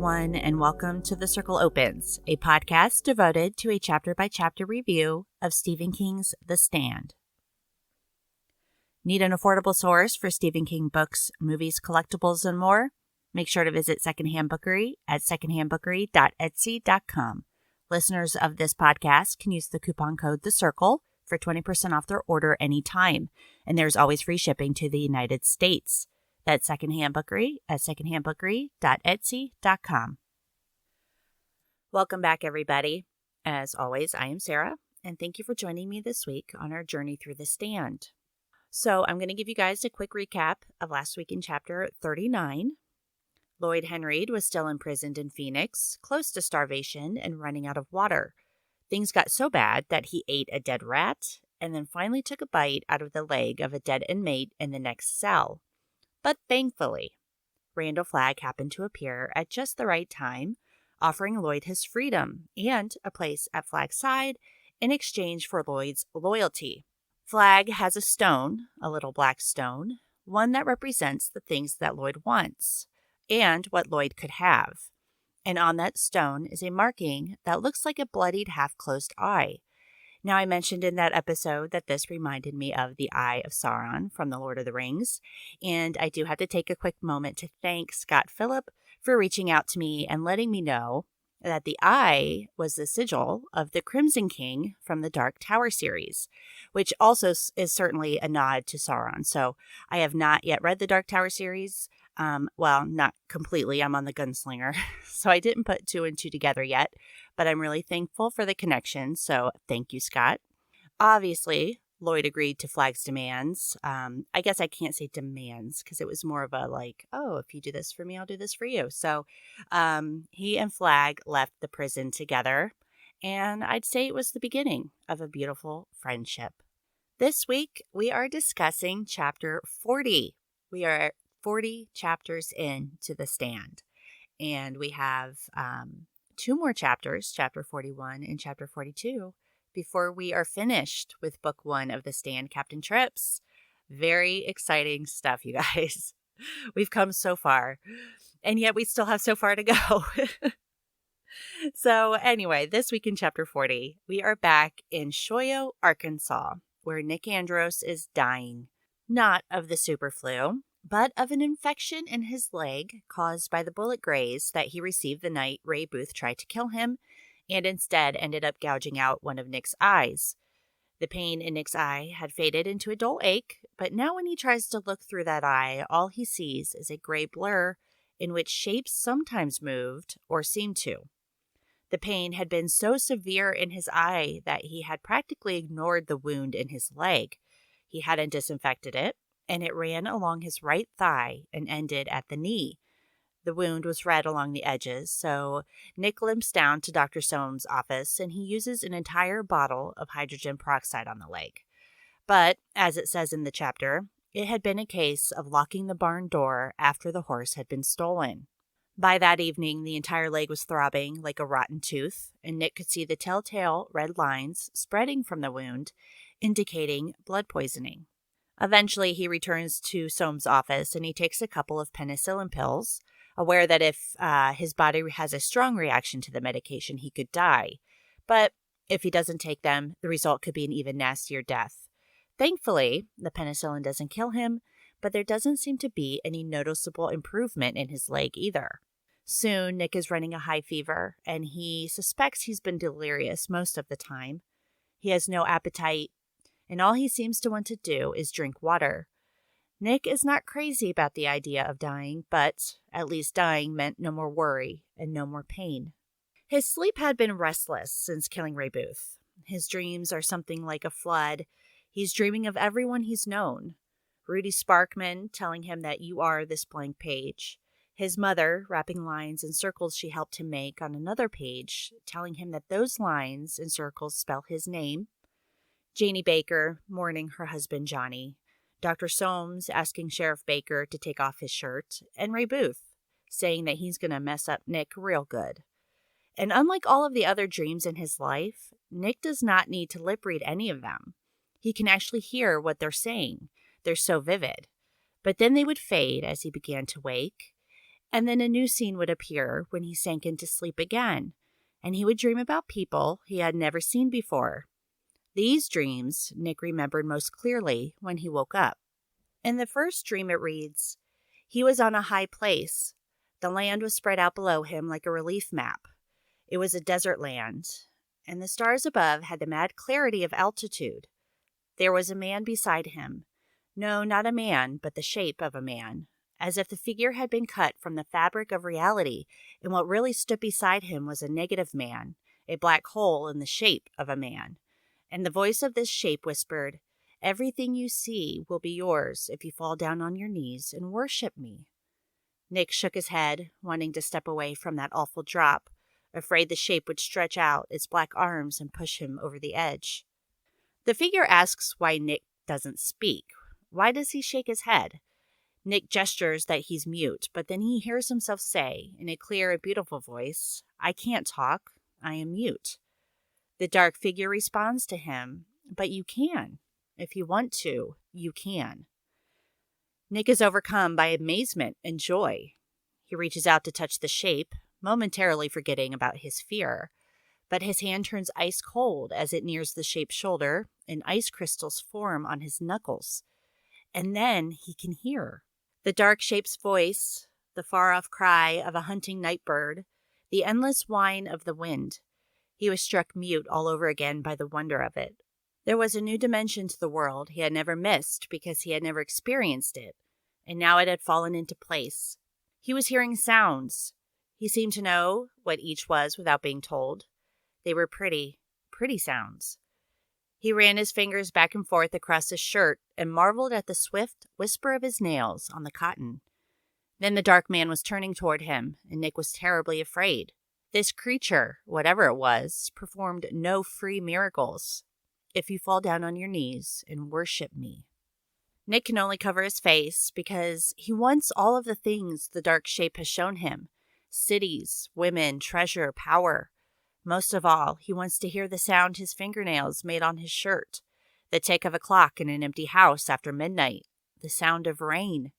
everyone, and welcome to The Circle Opens, a podcast devoted to a chapter-by-chapter review of Stephen King's The Stand. Need an affordable source for Stephen King books, movies, collectibles, and more? Make sure to visit Secondhand Bookery at secondhandbookery.etsy.com. Listeners of this podcast can use the coupon code THECIRCLE for 20% off their order anytime, and there's always free shipping to the United States. That's Secondhand Bookery at secondhandbookery.etsy.com. Welcome back, everybody. As always, I am Sarah, and thank you for joining me this week on our journey through The Stand. So I'm going to give you guys a quick recap of last week in chapter 39. Lloyd Henreid was still imprisoned in Phoenix, close to starvation and running out of water. Things got so bad that he ate a dead rat and then finally took a bite out of the leg of a dead inmate in the next cell. But thankfully, Randall Flagg happened to appear at just the right time, offering Lloyd his freedom and a place at Flagg's side in exchange for Lloyd's loyalty. Flagg has a stone, a little black stone, one that represents the things that Lloyd wants and what Lloyd could have. And on that stone is a marking that looks like a bloodied half-closed eye. Now, I mentioned in that episode that this reminded me of the Eye of Sauron from The Lord of the Rings, and I do have to take a quick moment to thank Scott Phillip for reaching out to me and letting me know that the eye was the sigil of the Crimson King from the Dark Tower series, which also is certainly a nod to Sauron. So I have not yet read the Dark Tower series. Well, not completely. I'm on the Gunslinger, so I didn't put two and two together yet, but I'm really thankful for the connection, so thank you, Scott. Obviously, Lloyd agreed to Flagg's demands. I guess I can't say demands because it was more of a like, oh, if you do this for me, I'll do this for you. So he and Flagg left the prison together, and I'd say it was the beginning of a beautiful friendship. This week, we are discussing chapter 40. We are 40 chapters into The Stand, and we have two more chapters, chapter 41 and chapter 42, before we are finished with book one of The Stand, Captain Trips. Very exciting stuff, you guys. We've come so far, and yet we still have so far to go. So anyway, this week in chapter 40, we are back in Shoyo, Arkansas, where Nick Andros is dying, not of the super flu, but of an infection in his leg caused by the bullet graze that he received the night Ray Booth tried to kill him, and instead ended up gouging out one of Nick's eyes. The pain in Nick's eye had faded into a dull ache, but now when he tries to look through that eye, all he sees is a gray blur in which shapes sometimes moved or seemed to. The pain had been so severe in his eye that he had practically ignored the wound in his leg. He hadn't disinfected it, and it ran along his right thigh and ended at the knee. The wound was red along the edges, so Nick limps down to Dr. Soames' office, and he uses an entire bottle of hydrogen peroxide on the leg. But, as it says in the chapter, it had been a case of locking the barn door after the horse had been stolen. By that evening, the entire leg was throbbing like a rotten tooth, and Nick could see the telltale red lines spreading from the wound, indicating blood poisoning. Eventually, he returns to Soames' office and he takes a couple of penicillin pills, aware that if his body has a strong reaction to the medication, he could die. But if he doesn't take them, the result could be an even nastier death. Thankfully, the penicillin doesn't kill him, but there doesn't seem to be any noticeable improvement in his leg either. Soon, Nick is running a high fever, and he suspects he's been delirious most of the time. He has no appetite, and all he seems to want to do is drink water. Nick is not crazy about the idea of dying, but at least dying meant no more worry and no more pain. His sleep had been restless since killing Ray Booth. His dreams are something like a flood. He's dreaming of everyone he's known. Rudy Sparkman telling him that you are this blank page. His mother wrapping lines and circles she helped him make on another page, telling him that those lines and circles spell his name. Janie Baker mourning her husband Johnny. Dr. Soames asking Sheriff Baker to take off his shirt. And Ray Booth saying that he's going to mess up Nick real good. And unlike all of the other dreams in his life, Nick does not need to lip read any of them. He can actually hear what they're saying. They're so vivid. But then they would fade as he began to wake. And then a new scene would appear when he sank into sleep again, and he would dream about people he had never seen before. These dreams Nick remembered most clearly when he woke up. In the first dream it reads, he was on a high place. The land was spread out below him like a relief map. It was a desert land, and the stars above had the mad clarity of altitude. There was a man beside him. No, not a man, but the shape of a man, as if the figure had been cut from the fabric of reality, and what really stood beside him was a negative man, a black hole in the shape of a man. And the voice of this shape whispered, everything you see will be yours if you fall down on your knees and worship me. Nick shook his head, wanting to step away from that awful drop, afraid the shape would stretch out its black arms and push him over the edge. The figure asks why Nick doesn't speak. Why does he shake his head? Nick gestures that he's mute, but then he hears himself say, in a clear and beautiful voice, I can't talk. I am mute. The dark figure responds to him, but you can. If you want to, you can. Nick is overcome by amazement and joy. He reaches out to touch the shape, momentarily forgetting about his fear, but his hand turns ice cold as it nears the shape's shoulder, and ice crystals form on his knuckles. And then he can hear. The dark shape's voice, the far-off cry of a hunting night bird, the endless whine of the wind. He was struck mute all over again by the wonder of it. There was a new dimension to the world he had never missed because he had never experienced it, and now it had fallen into place. He was hearing sounds. He seemed to know what each was without being told. They were pretty, pretty sounds. He ran his fingers back and forth across his shirt and marveled at the swift whisper of his nails on the cotton. Then the dark man was turning toward him, and Nick was terribly afraid. This creature, whatever it was, performed no free miracles. If you fall down on your knees and worship me. Nick can only cover his face because he wants all of the things the dark shape has shown him. Cities, women, treasure, power. Most of all, he wants to hear the sound his fingernails made on his shirt, the tick of a clock in an empty house after midnight, the sound of rain.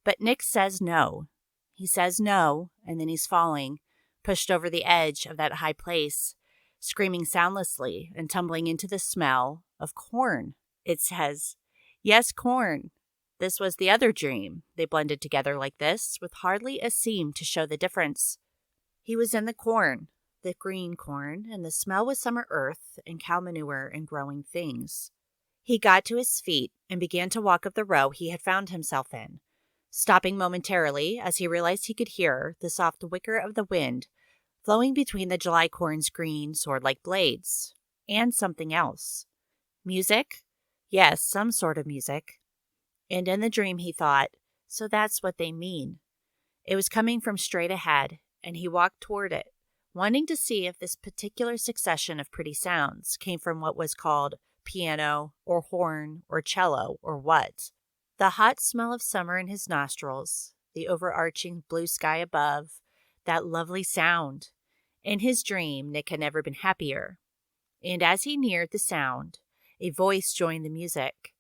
But Nick says no. He says no, and then he's falling, pushed over the edge of that high place, screaming soundlessly and tumbling into the smell of corn. It says, yes, corn. This was the other dream. They blended together like this, with hardly a seam to show the difference. He was in the corn, the green corn, and the smell was summer earth and cow manure and growing things. He got to his feet and began to walk up the row he had found himself in, stopping momentarily as he realized he could hear the soft whicker of the wind flowing between the July corn's green sword-like blades, and something else. Music? Yes, some sort of music. And in the dream he thought, so that's what they mean. It was coming from straight ahead, and he walked toward it, wanting to see if this particular succession of pretty sounds came from what was called piano, or horn, or cello, or what. The hot smell of summer in his nostrils, the overarching blue sky above, that lovely sound. In his dream, Nick had never been happier. And as he neared the sound, a voice joined the music.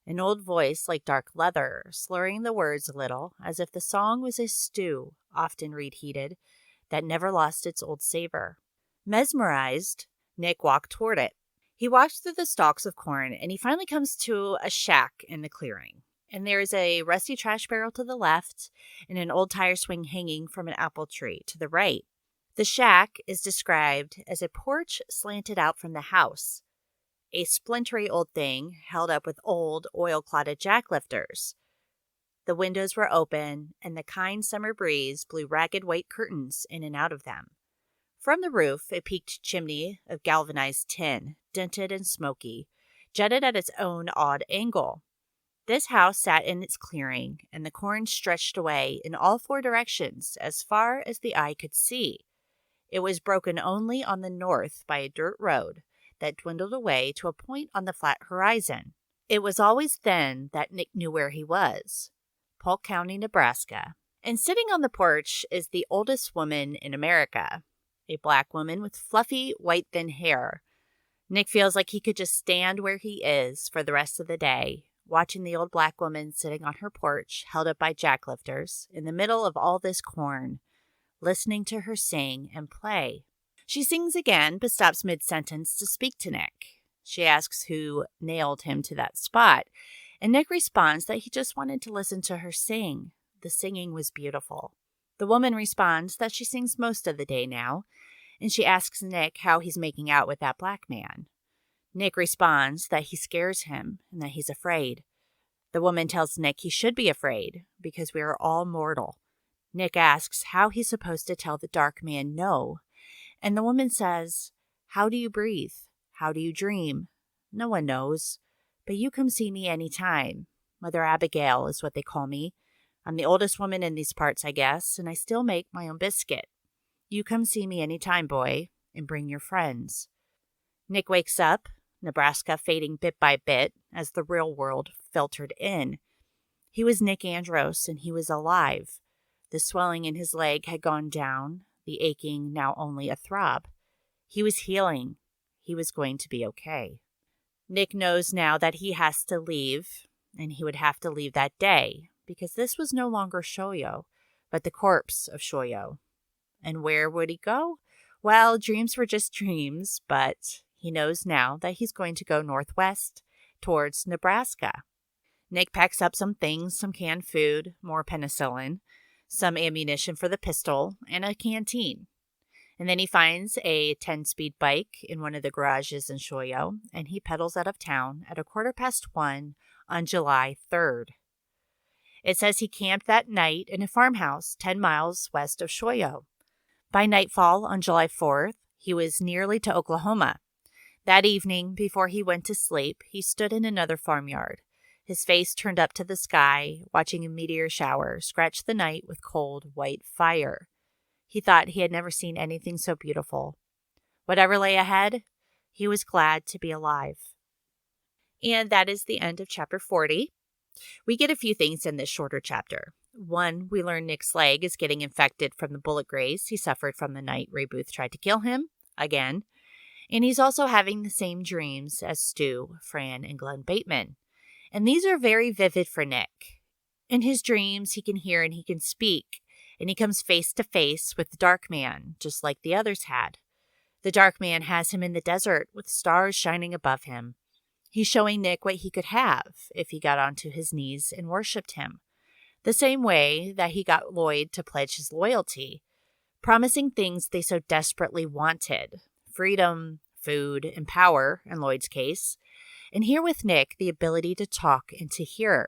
An old voice like dark leather, slurring the words a little, as if the song was a stew, often reheated, that never lost its old savor. Mesmerized, Nick walked toward it. He walked through the stalks of corn, and he finally comes to a shack in the clearing. And there is a rusty trash barrel to the left and an old tire swing hanging from an apple tree to the right. The shack is described as a porch slanted out from the house, a splintery old thing held up with old, oil-clotted jack-lifters. The windows were open, and the kind summer breeze blew ragged white curtains in and out of them. From the roof, a peaked chimney of galvanized tin, dented and smoky, jutted at its own odd angle. This house sat in its clearing, and the corn stretched away in all four directions as far as the eye could see. It was broken only on the north by a dirt road that dwindled away to a point on the flat horizon. It was always then that Nick knew where he was, Polk County, Nebraska. And sitting on the porch is the oldest woman in America, a black woman with fluffy, white, thin hair. Nick feels like he could just stand where he is for the rest of the day, watching the old black woman sitting on her porch, held up by jacklifters, in the middle of all this corn, listening to her sing and play. She sings again, but stops mid-sentence to speak to Nick. She asks who nailed him to that spot, and Nick responds that he just wanted to listen to her sing. The singing was beautiful. The woman responds that she sings most of the day now, and she asks Nick how he's making out with that black man. Nick responds that he scares him and that he's afraid. The woman tells Nick he should be afraid because we are all mortal. Nick asks how he's supposed to tell the dark man no, and the woman says, "How do you breathe? How do you dream? No one knows, but you come see me any time. Mother Abagail is what they call me. I'm the oldest woman in these parts, I guess, and I still make my own biscuit. You come see me any time, boy, and bring your friends." Nick wakes up, Nebraska fading bit by bit as the real world filtered in. He was Nick Andros, and he was alive. The swelling in his leg had gone down, the aching now only a throb. He was healing. He was going to be okay. Nick knows now that he has to leave, and he would have to leave that day, because this was no longer Shoyo, but the corpse of Shoyo. And where would he go? Well, dreams were just dreams, but he knows now that he's going to go northwest towards Nebraska. Nick packs up some things, some canned food, more penicillin, some ammunition for the pistol, and a canteen. And then he finds a 10-speed bike in one of the garages in Shoyo, and he pedals out of town at 1:15 on July 3rd. It says he camped that night in a farmhouse 10 miles west of Shoyo. By nightfall on July 4th, he was nearly to Oklahoma. That evening, before he went to sleep, he stood in another farmyard, his face turned up to the sky, watching a meteor shower scratch the night with cold, white fire. He thought he had never seen anything so beautiful. Whatever lay ahead, he was glad to be alive. And that is the end of chapter 40. We get a few things in this shorter chapter. One, we learn Nick's leg is getting infected from the bullet graze he suffered from the night Ray Booth tried to kill him, again. And he's also having the same dreams as Stu, Fran, and Glenn Bateman. And these are very vivid for Nick. In his dreams, he can hear and he can speak, and he comes face to face with the Dark Man, just like the others had. The Dark Man has him in the desert with stars shining above him. He's showing Nick what he could have if he got onto his knees and worshipped him, the same way that he got Lloyd to pledge his loyalty, promising things they so desperately wanted: freedom, food, and power, in Lloyd's case, and here with Nick, the ability to talk and to hear.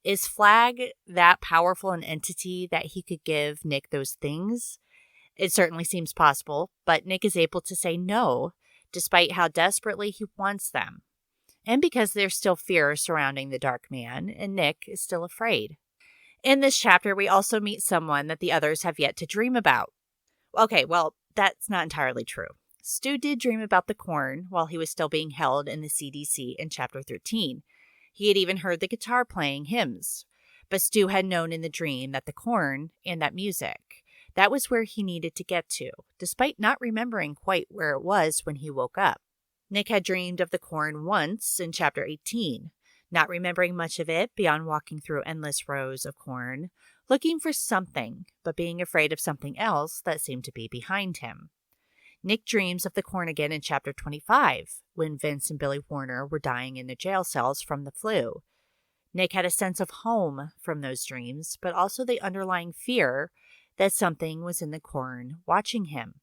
Is Flagg that powerful an entity that he could give Nick those things? It certainly seems possible, but Nick is able to say no, despite how desperately he wants them. And because there's still fear surrounding the Dark Man, and Nick is still afraid. In this chapter, we also meet someone that the others have yet to dream about. Okay, well, that's not entirely true. Stu did dream about the corn while he was still being held in the CDC in chapter 13. He had even heard the guitar playing hymns. But Stu had known in the dream that the corn and that music, that was where he needed to get to, despite not remembering quite where it was when he woke up. Nick had dreamed of the corn once in chapter 18, not remembering much of it beyond walking through endless rows of corn, looking for something, but being afraid of something else that seemed to be behind him. Nick dreams of the corn again in chapter 25, when Vince and Billy Warner were dying in the jail cells from the flu. Nick had a sense of home from those dreams, but also the underlying fear that something was in the corn watching him.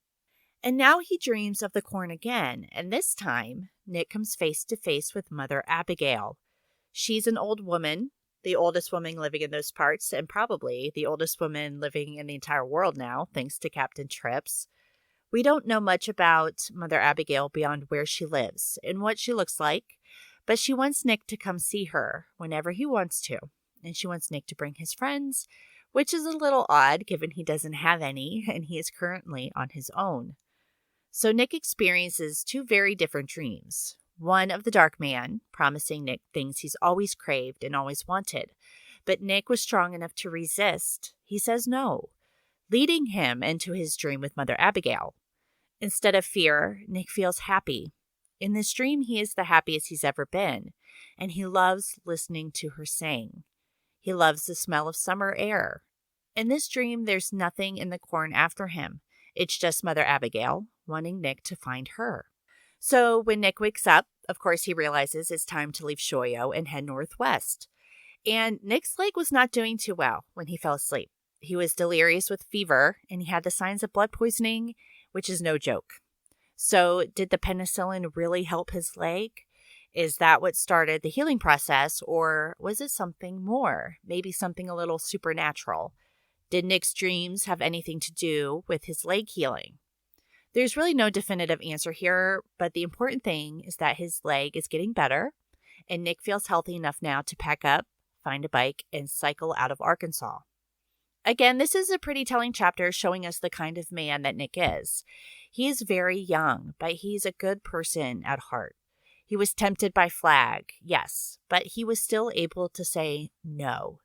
And now he dreams of the corn again, and this time, Nick comes face to face with Mother Abagail. She's an old woman, the oldest woman living in those parts, and probably the oldest woman living in the entire world now, thanks to Captain Trips. We don't know much about Mother Abagail beyond where she lives and what she looks like, but she wants Nick to come see her whenever he wants to, and she wants Nick to bring his friends, which is a little odd given he doesn't have any and he is currently on his own. So Nick experiences two very different dreams. One of the Dark Man, promising Nick things he's always craved and always wanted, but Nick was strong enough to resist. He says no, leading him into his dream with Mother Abagail. Instead of fear, Nick feels happy. In this dream, he is the happiest he's ever been. and he loves listening to her sing. He loves the smell of summer air. In this dream, there's nothing in the corn after him. It's just Mother Abagail wanting Nick to find her. So when Nick wakes up, of course, he realizes it's time to leave Shoyo and head northwest. And Nick's leg was not doing too well when he fell asleep. He was delirious with fever, and he had the signs of blood poisoning, which is no joke. So did the penicillin really help his leg? Is that what started the healing process, or was it something more? Maybe something a little supernatural? Did Nick's dreams have anything to do with his leg healing? There's really no definitive answer here, but the important thing is that his leg is getting better, and Nick feels healthy enough now to pack up, find a bike, and cycle out of Arkansas. Again, this is a pretty telling chapter showing us the kind of man that Nick is. He is very young, but he's a good person at heart. He was tempted by Flagg, yes, but he was still able to say no.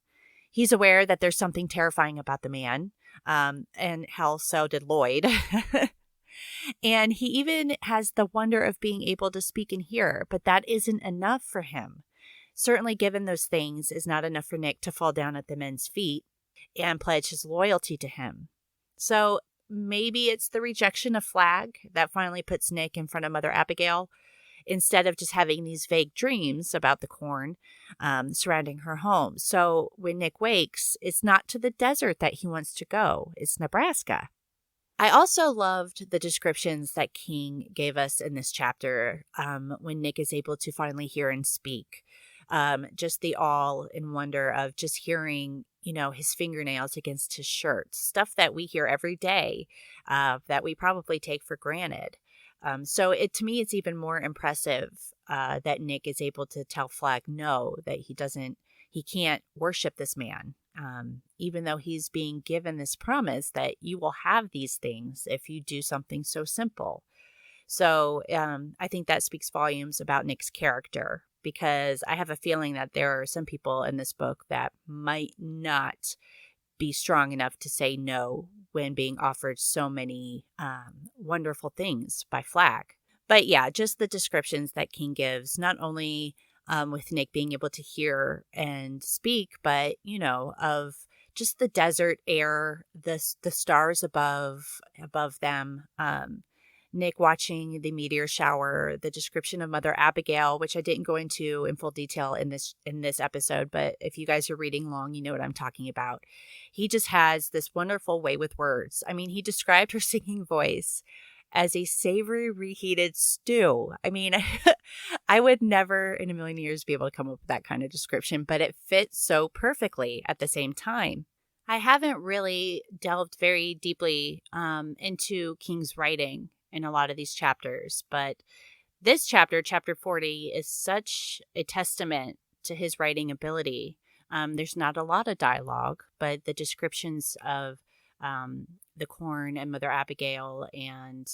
He's aware that there's something terrifying about the man, and hell, so did Lloyd. And he even has the wonder of being able to speak and hear, but that isn't enough for him. Certainly, given those things, is not enough for Nick to fall down at the men's feet and pledge his loyalty to him. So maybe it's the rejection of Flagg that finally puts Nick in front of Mother Abagail, instead of just having these vague dreams about the corn surrounding her home. So when Nick wakes, it's not to the desert that he wants to go. It's Nebraska. I also loved the descriptions that King gave us in this chapter when Nick is able to finally hear and speak. Just the awe and wonder of just hearing, his fingernails against his shirt, stuff that we hear every day that we probably take for granted. So to me, it's even more impressive that Nick is able to tell Flagg no, that he can't worship this man, even though he's being given this promise that you will have these things if you do something so simple. So I think that speaks volumes about Nick's character, because I have a feeling that there are some people in this book that might not be strong enough to say no when being offered so many wonderful things by Flagg. But yeah, just the descriptions that King gives, not only with Nick being able to hear and speak, but, of just the desert air, the stars above them, Nick watching the meteor shower, the description of Mother Abagail, which I didn't go into in full detail in this episode, but if you guys are reading along, you know what I'm talking about. He just has this wonderful way with words. I mean, he described her singing voice as a savory reheated stew. I mean, I would never in a million years be able to come up with that kind of description, but it fits so perfectly at the same time. I haven't really delved very deeply into King's writing in a lot of these chapters, but this chapter 40, is such a testament to his writing ability. There's not a lot of dialogue, but the descriptions of the corn and Mother Abagail and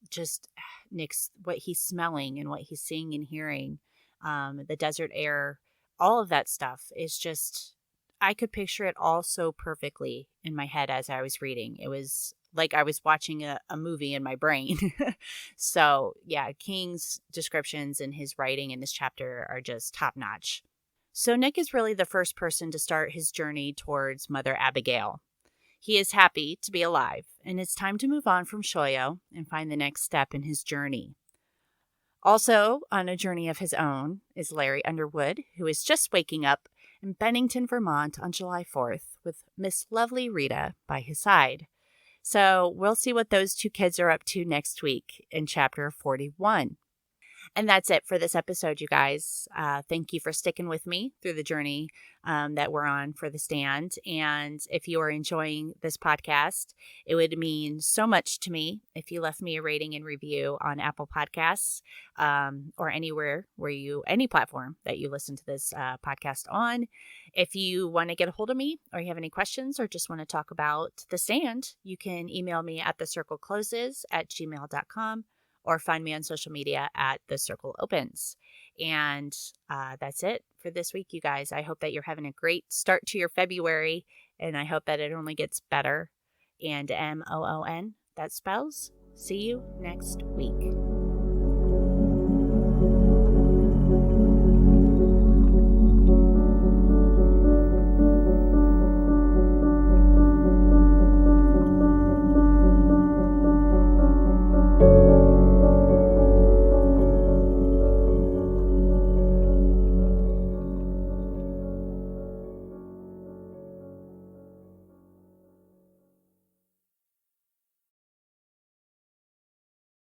just Nick's, what he's smelling and what he's seeing and hearing, the desert air, all of that stuff is just, I could picture it all so perfectly in my head as I was reading. It was like I was watching a movie in my brain. So yeah, King's descriptions and his writing in this chapter are just top notch. So Nick is really the first person to start his journey towards Mother Abagail. He is happy to be alive, and it's time to move on from Shoyo and find the next step in his journey. Also on a journey of his own is Larry Underwood, who is just waking up in Bennington, Vermont on July 4th with Miss Lovely Rita by his side. So we'll see what those two kids are up to next week in chapter 41. And that's it for this episode, you guys. Thank you for sticking with me through the journey that we're on for The Stand. And if you are enjoying this podcast, it would mean so much to me if you left me a rating and review on Apple Podcasts or anywhere any platform that you listen to this podcast on. If you want to get a hold of me, or you have any questions, or just want to talk about The Stand, you can email me at thecirclecloses@gmail.com. or find me on social media at The Circle Opens. And that's it for this week, you guys. I hope that you're having a great start to your February, and I hope that it only gets better. And MOON, that spells see you next week.